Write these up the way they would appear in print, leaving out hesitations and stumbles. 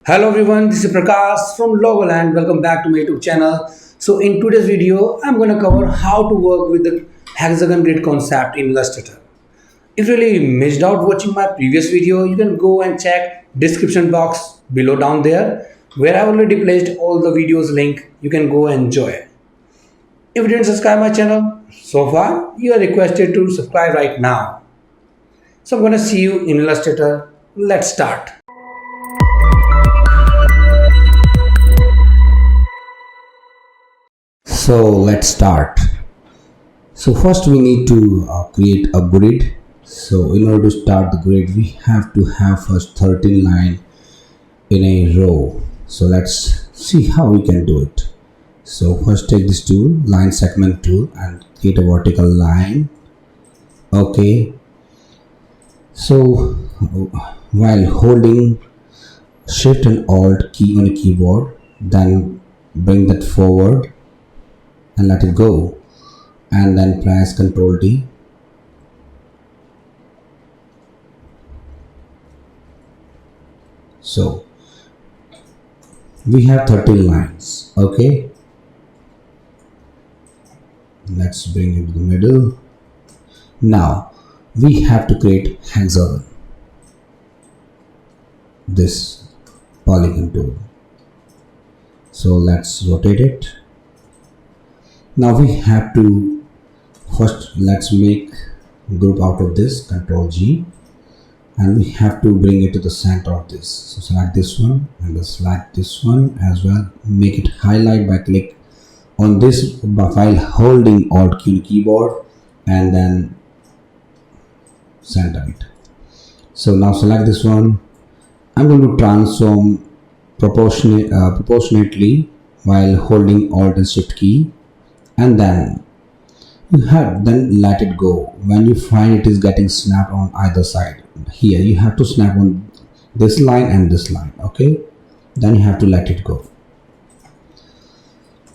Hello everyone, this is Prakash from Logoland. Welcome back to my YouTube channel. So in today's video, I'm going to cover how to work with the Hexagon Grid Concept in Illustrator. If you really missed out watching my previous video, you can go and check description box below down there where I already placed all the videos link. You can go and enjoy. If you didn't subscribe my channel so far, you are requested to subscribe right now. So I'm going to see you in Illustrator. Let's start. So let's start. So first we need to create a grid. So in order to start the grid, we have to have first 13 line in a row. So let's see how we can do it. So first take this tool, line segment tool, and create a vertical line. Okay. So while holding Shift and Alt key on a keyboard, then bring that forward and let it go, and then press Ctrl D. So we have 13 lines. Okay, let's bring it to the middle. Now we have to create hexagon, this polygon tool. So let's rotate it. Now we have to first let's make group out of this, Ctrl G, and we have to bring it to the center of this. So select this one and then select this one as well. Make it highlight by click on this while holding Alt key on keyboard and then center it. So now select this one. I'm going to transform proportionately while holding Alt and Shift key, and then let it go. When you find it is getting snapped on either side, here you have to snap on this line and this line. Okay, then you have to let it go.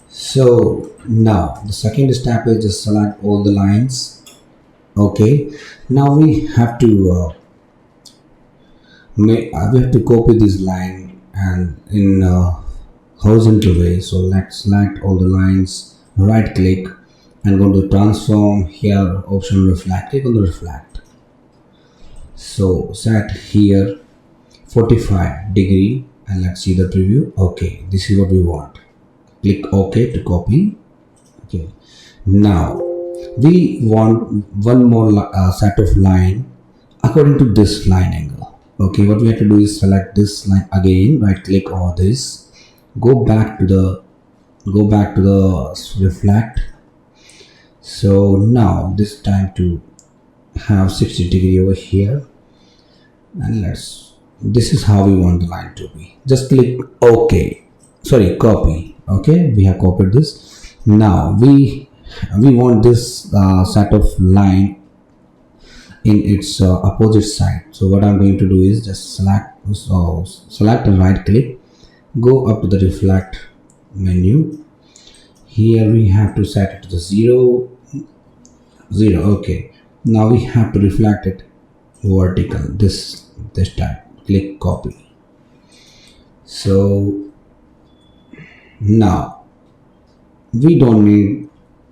So now the second step is just select all the lines. Okay, now we have to copy this line and in horizontal way. So let's select all the lines, right click, and go to transform. Here option reflect, click on the reflect. So set here 45 degree and let's see the preview. Okay, this is what we want. Click OK to copy. Okay, now we want one more set of line according to this line angle. Okay, what we have to do is select this line again, right click over this, go back to the reflect. So now this time to have 60 degree over here, and this is how we want the line to be. Just click OK, copy. Okay, we have copied this. Now we want this set of line in its opposite side. So what I'm going to do is just select and right click, go up to the reflect menu. Here we have to set it to the 0. Okay, now we have to reflect it vertical, this time. Click copy. So now we don't need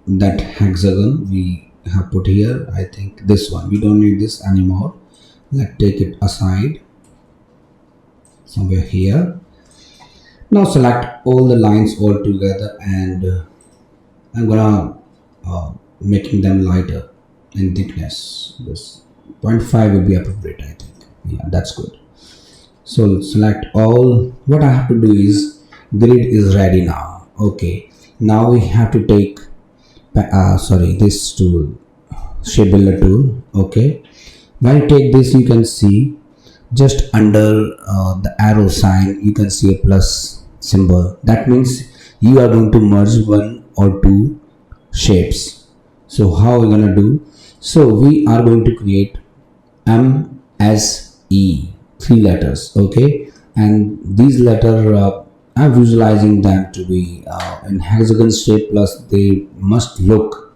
that hexagon we have put here. I think this one, we don't need this anymore. Let's take it aside somewhere here. Now select all the lines all together, and I'm gonna making them lighter in thickness. This 0.5 will be appropriate, I think. Yeah, that's good. So select all. What I have to do is grid is ready now. Okay, now we have to take this tool, shape builder tool. Okay, when you take this, you can see just under the arrow sign you can see a plus symbol. That means you are going to merge one or two shapes. So how are we gonna do? So we are going to create MSE, 3 letters. Okay, and these letters I'm visualizing them to be in hexagon shape, plus they must look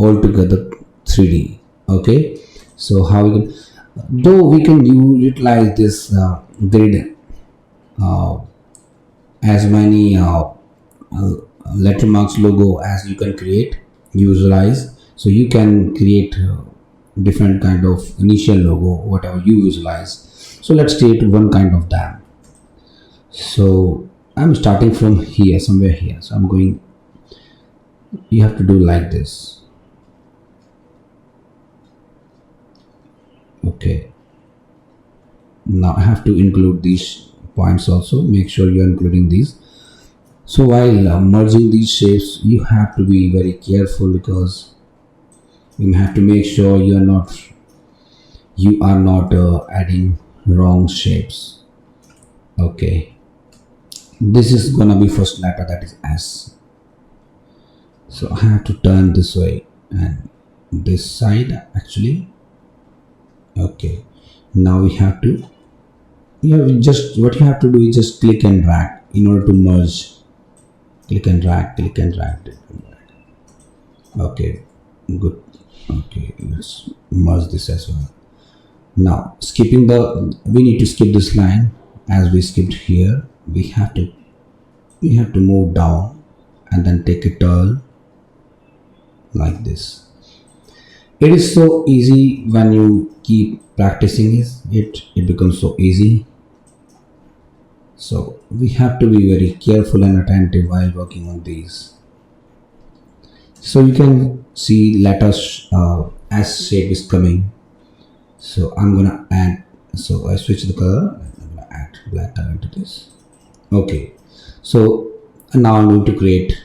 altogether 3D. Okay, so how we can, though we can utilize this grid as many letter marks logo as you can create, visualize. So you can create different kind of initial logo, whatever you visualize. So let's create one kind of that. So I'm starting from here, somewhere here. So I'm going, you have to do like this. Okay. Now I have to include these points also. Make sure you're including these. So while merging these shapes, you have to be very careful because you have to make sure you are not adding wrong shapes. Okay. This is gonna be first letter, that is S. So I have to turn this way and this side actually. Okay. Now we have to, what you have to do is just click and drag in order to merge. Click and drag, click and drag. Okay, good. Okay, let's merge this as well. Now we need to skip this line. As we skipped here, we have to move down and then take a turn like this. It is so easy when you keep practicing it becomes so easy. So we have to be very careful and attentive while working on these. So you can see letters as shape is coming. So I'm gonna add, so I switch the color, I'm gonna add black color into this. Okay, so now I'm going to create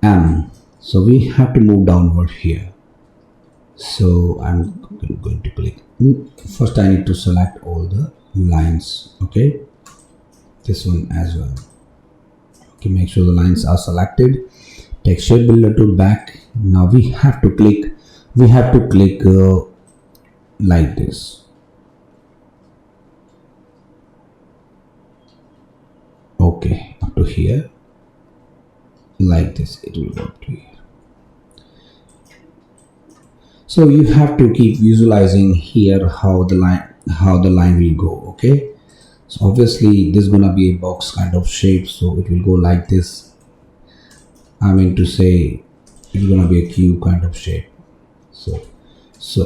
M. So we have to move downward here. So I'm going to click. First I need to select all the lines. Okay, this one as well. Okay, make sure the lines are selected. Take shape builder tool back. Now we have to click like this. Okay, up to here, like this it will go up to here. So you have to keep visualizing here how the line will go. Okay, so obviously this is gonna be a box kind of shape, so it will go like this. I mean to say it's gonna be a cube kind of shape. So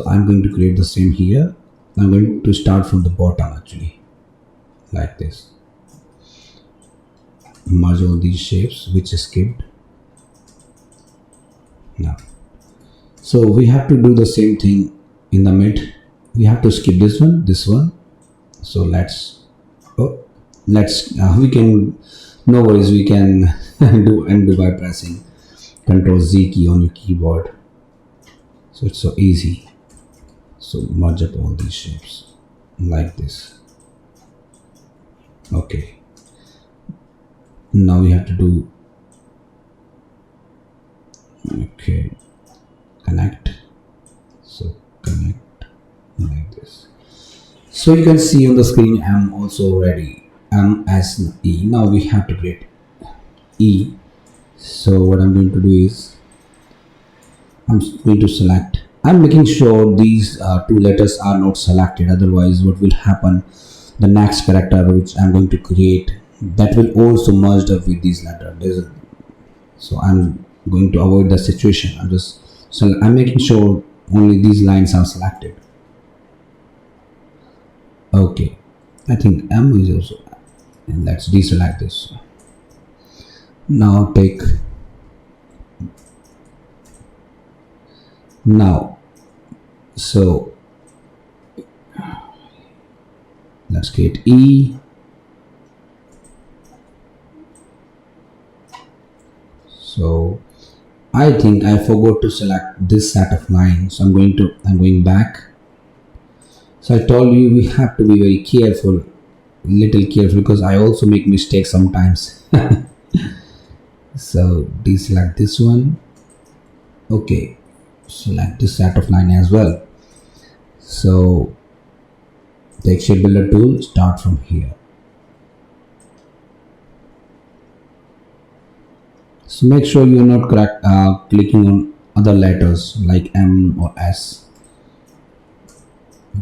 I'm going to create the same here. I'm going to start from the bottom actually, like this. Merge all these shapes which is skipped. Now, so we have to do the same thing in the mid. We have to skip this one. So we can, no worries, we can do undo by pressing Ctrl Z key on your keyboard. So it's so easy. So merge up all these shapes like this. Okay. Now we have to do, okay, connect. So connect like this. So you can see on the screen I'm also ready. M as E. Now we have to create E. So what I'm going to do is I'm going to select. I'm making sure these two letters are not selected, otherwise what will happen, the next character which I'm going to create, that will also merge up with these letters. So I'm going to avoid the situation. I'm making sure only these lines are selected. Okay, I think M is also, and let's deselect this. Now so let's create E. So I think I forgot to select this set of lines, so I'm going back. So I told you we have to be very careful, little careful, because I also make mistakes sometimes. So deselect this one. Okay, select this set of line as well. So take shape builder tool, start from here. So make sure you're not clicking on other letters like M or S.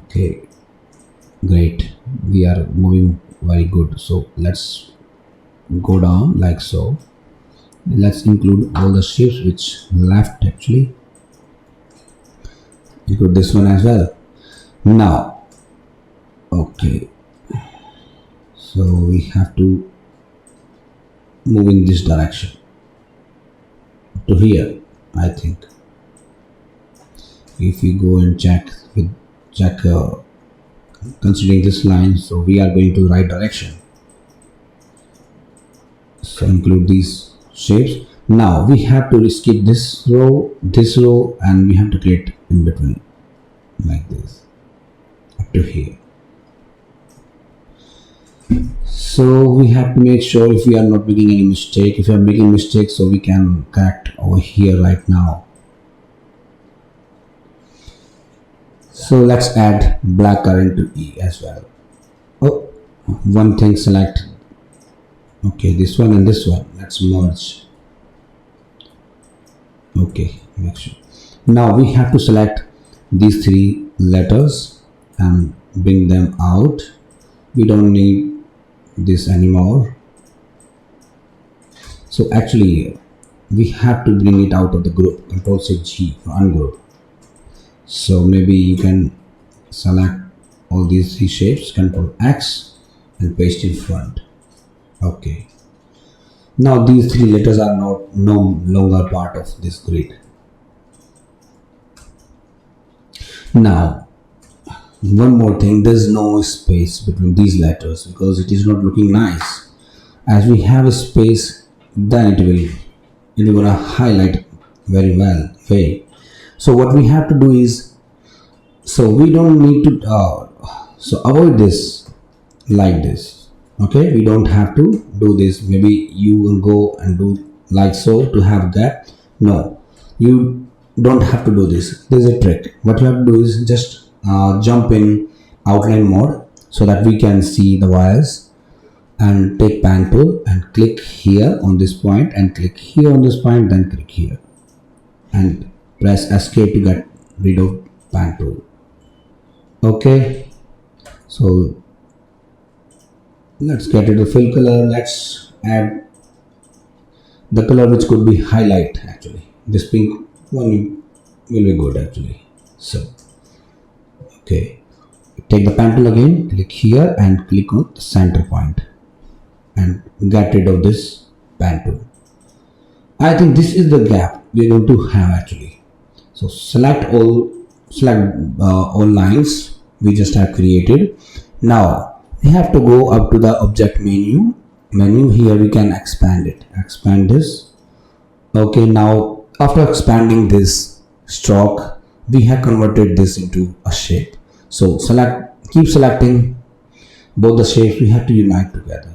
Okay, Great, we are moving very good. So let's go down like so. Let's include all the shapes which left actually. Include this one as well. Now, okay, so we have to move in this direction to here. I think if we go and check considering this line, so we are going to the right direction. So include these shapes. Now we have to skip this row, and we have to create in between like this up to here. So we have to make sure if we are not making any mistake. If we are making mistakes, so we can correct over here right now. So let's add black current to E as well. Oh, one thing, select. Okay, this one and this one. Let's merge. Okay, make sure. Now we have to select these three letters and bring them out. We don't need this anymore. So actually we have to bring it out of the group. Ctrl+C+G for ungroup. So maybe you can select all these three shapes, Ctrl+X, and paste in front. Okay. Now these three letters are no longer part of this grid. Now one more thing, there's no space between these letters because it is not looking nice. As we have a space, then it will highlight very well. So what we have to do is, so we don't need to so avoid this like this. Okay, we don't have to do this. Maybe you will go and do like so to have that. No, you don't have to do this. There's a trick. What you have to do is just jump in outline mode so that we can see the wires, and take pen tool and click here on this point and click here on this point, then click here and press escape to get rid of pen tool. Okay, so let's get rid of fill color. Let's add the color which could be highlight. Actually this pink one will be good actually. So okay, take the pen tool again, click here and click on the center point and get rid of this pen tool. I think this is the gap we are going to have actually. So select all lines we just have created. Now we have to go up to the object menu. Here we can expand this. Okay, now after expanding this stroke, we have converted this into a shape. So keep selecting both the shapes. We have to unite together.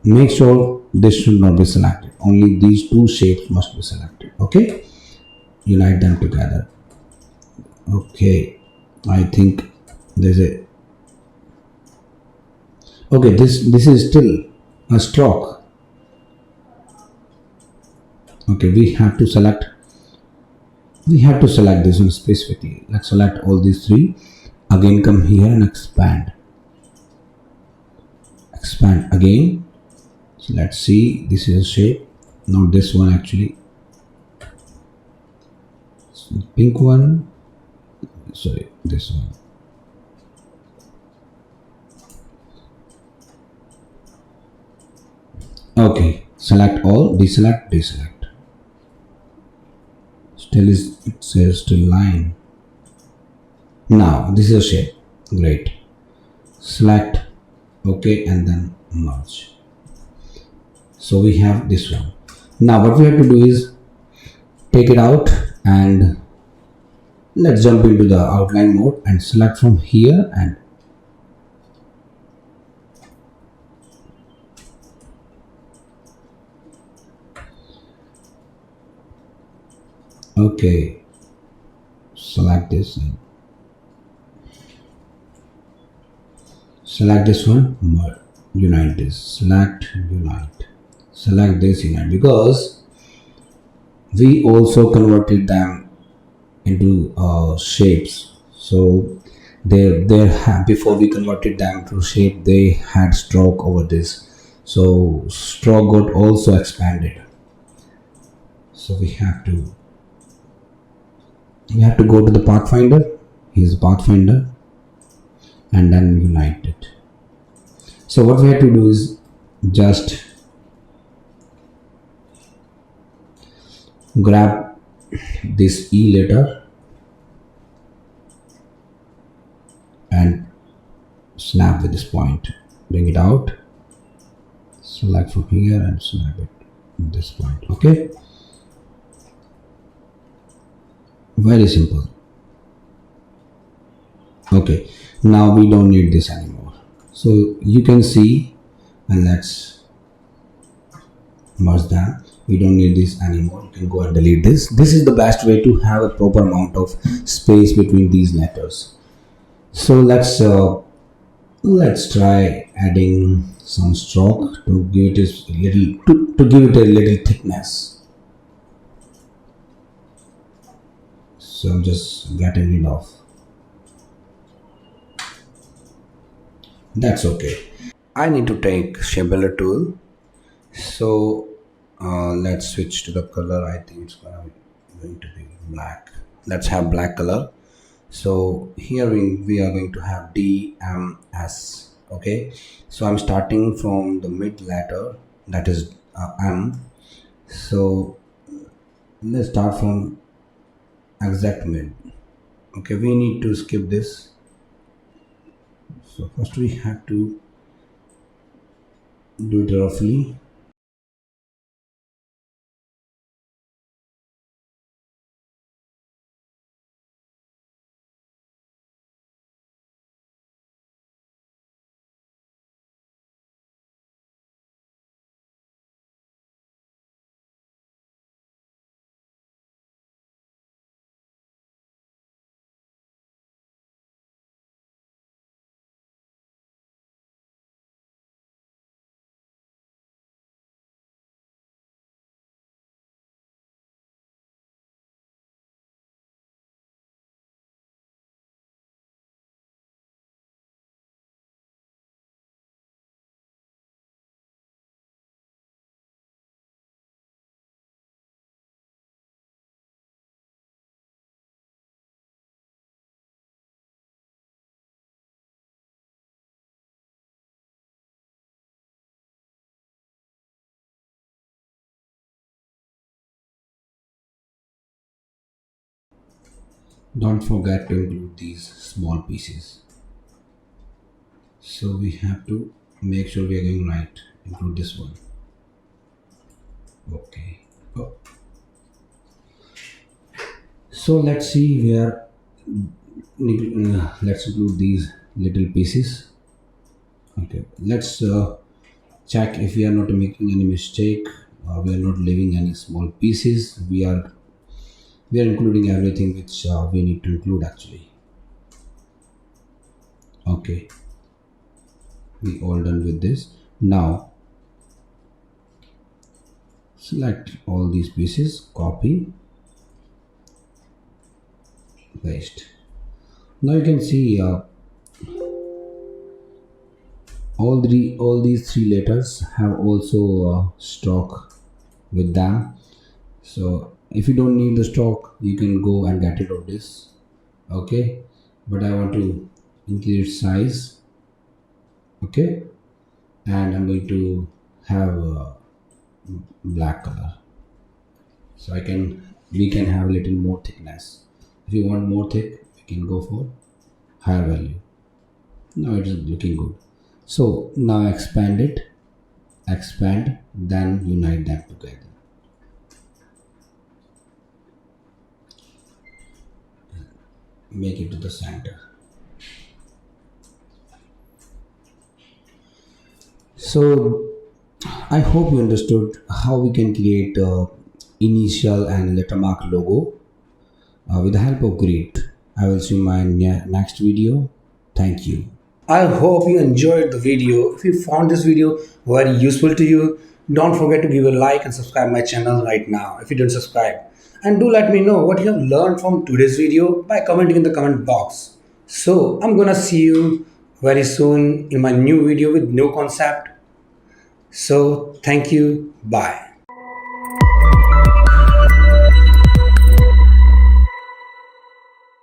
Make sure this should not be selected. Only these two shapes must be selected. Okay, unite them together. Okay, I think there's a okay. This is still a stroke. Okay, we have to select this one specifically. Let's select all these three. Again, come here and expand again. So let's see, this is a shape, not this one actually. So pink one, sorry, this one. Okay, select all, deselect. It says still line. Now this is a shape. Great. Select, okay, and then merge. So we have this one. Now what we have to do is take it out and let's jump into the outline mode and select from here and okay, select this and select this one, merge, unite this, select, unite. Select this, unite, because we also converted them into shapes. So before we converted them to shape, they had stroke over this, so stroke got also expanded. So we have to go to the pathfinder. Here's the pathfinder, and then unite it. So what we have to do is just grab this E letter and snap with this point, bring it out, select from here and snap it at this point. Okay, very simple. Okay, now we don't need this anymore, so you can see, and let's merge them. We don't need this anymore. You can go and delete this. This is the best way to have a proper amount of space between these letters. So let's try adding some stroke to give it a little to give it a little thickness. So I'm just getting rid of. That's okay. I need to take shapebuilder tool. So let's switch to the color. I think it's going to be black. Let's have black color. So here we are going to have DMS. Okay, so I'm starting from the mid letter, that is M. So let's start from exact mid. Okay, we need to skip this. So first we have to do it roughly. Don't forget to include these small pieces. So we have to make sure we are going right. Include this one. Okay. Oh. So let's see where. Let's include these little pieces. Okay. Let's check if we are not making any mistake, or we are not leaving any small pieces. We are including everything which we need to include actually. Okay, we all done with this. Now select all these pieces, copy, paste. Now you can see all these three letters have also stroke with them. So if you don't need the stroke, you can go and get rid of this. Okay, but I want to increase size. Okay, and I'm going to have black color, so we can have a little more thickness. If you want more thick, we can go for higher value. Now it is looking good. So now expand, then unite them together. Make it to the center. So I hope you understood how we can create initial and lettermark logo with the help of Grid. I will see you in my next video. Thank you. I hope you enjoyed the video. If you found this video very useful to you, don't forget to give a like and subscribe my channel right now if you don't subscribe. And do let me know what you have learned from today's video by commenting in the comment box. So I'm gonna see you very soon in my new video with new concept. So thank you. Bye.